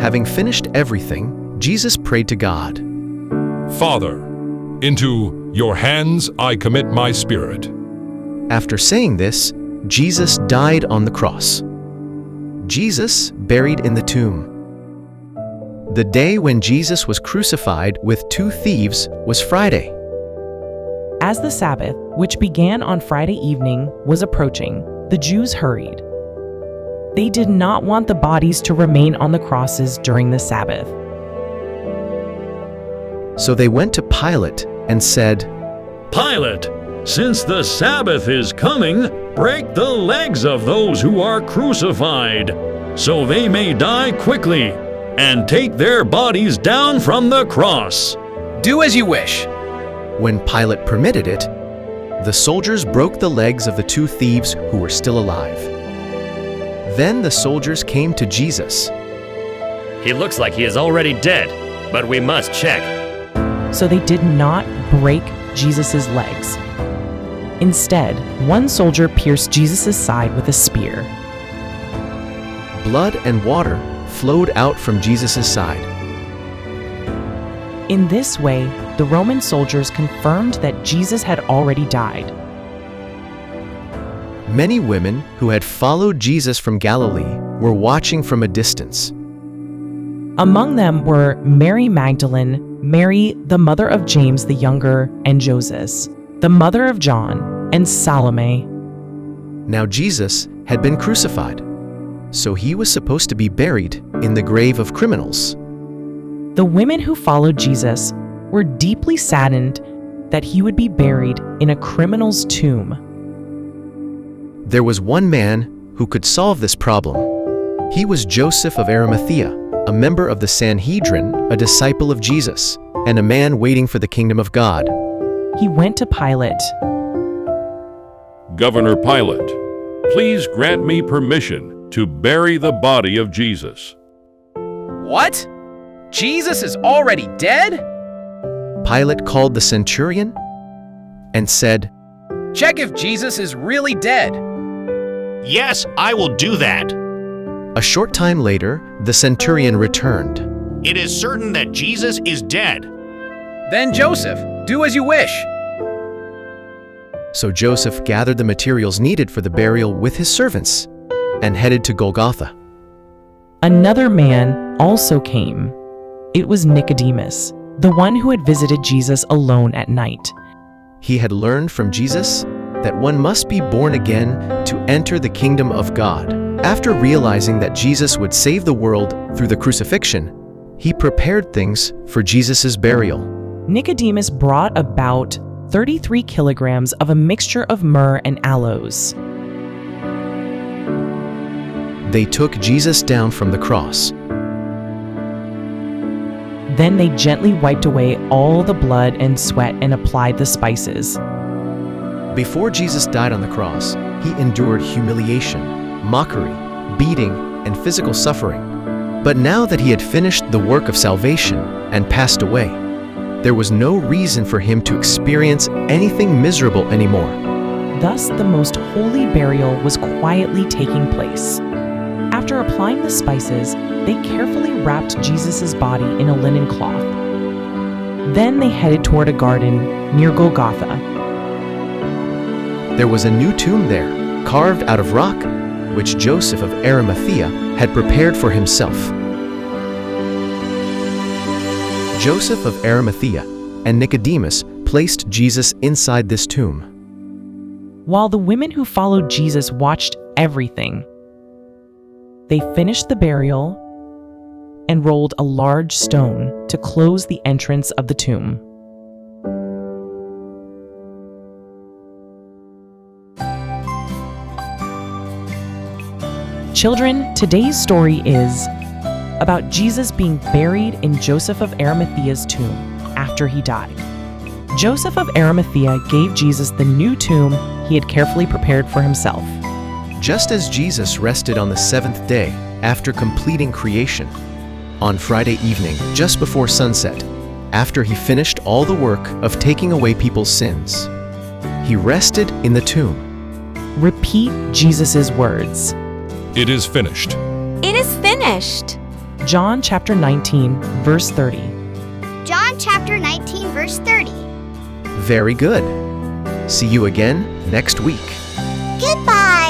Having finished everything, Jesus prayed to God. Father, into your hands I commit my spirit. After saying this, Jesus died on the cross. Jesus buried in the tomb. The day when Jesus was crucified with two thieves was Friday. As the Sabbath, which began on Friday evening, was approaching, the Jews hurried. They did not want the bodies to remain on the crosses during the Sabbath. So they went to Pilate and said, Pilate, since the Sabbath is coming, break the legs of those who are crucified, so they may die quickly, and take their bodies down from the cross. Do as you wish. When Pilate permitted it, the soldiers broke the legs of the two thieves who were still alive. Then the soldiers came to Jesus. He looks like he is already dead, but we must check. So they did not break Jesus' legs. Instead, one soldier pierced Jesus' side with a spear. Blood and water flowed out from Jesus' side. In this way, the Roman soldiers confirmed that Jesus had already died. Many women who had followed Jesus from Galilee were watching from a distance. Among them were Mary Magdalene, Mary, the mother of James the Younger, and Joseph, the mother of John, and Salome. Now Jesus had been crucified, so he was supposed to be buried in the grave of criminals. The women who followed Jesus were deeply saddened that he would be buried in a criminal's tomb. There was one man who could solve this problem. He was Joseph of Arimathea, a member of the Sanhedrin, a disciple of Jesus, and a man waiting for the kingdom of God. He went to Pilate. Governor Pilate, please grant me permission to bury the body of Jesus. What? Jesus is already dead? Pilate called the centurion and said, Check if Jesus is really dead. Yes, I will do that. A short time later, the centurion returned. It is certain that Jesus is dead. Then Joseph, do as you wish. So Joseph gathered the materials needed for the burial with his servants and headed to Golgotha. Another man also came. It was Nicodemus, the one who had visited Jesus alone at night. He had learned from Jesus that one must be born again to enter the kingdom of God. After realizing that Jesus would save the world through the crucifixion, he prepared things for Jesus' burial. Nicodemus brought about 33 kilograms of a mixture of myrrh and aloes. They took Jesus down from the cross. Then they gently wiped away all the blood and sweat and applied the spices. Before Jesus died on the cross, he endured humiliation, mockery, beating, and physical suffering. But now that he had finished the work of salvation and passed away, there was no reason for him to experience anything miserable anymore. Thus, the most holy burial was quietly taking place. After applying the spices, they carefully wrapped Jesus' body in a linen cloth. Then they headed toward a garden near Golgotha. There was a new tomb there, carved out of rock, which Joseph of Arimathea had prepared for himself. Joseph of Arimathea and Nicodemus placed Jesus inside this tomb. While the women who followed Jesus watched everything, they finished the burial and rolled a large stone to close the entrance of the tomb. Children, today's story is about Jesus being buried in Joseph of Arimathea's tomb after he died. Joseph of Arimathea gave Jesus the new tomb he had carefully prepared for himself. Just as Jesus rested on the seventh day after completing creation, on Friday evening, just before sunset, after he finished all the work of taking away people's sins, he rested in the tomb. Repeat Jesus' words. It is finished. It is finished. John chapter 19, verse 30. John chapter 19, verse 30. Very good. See you again next week. Goodbye.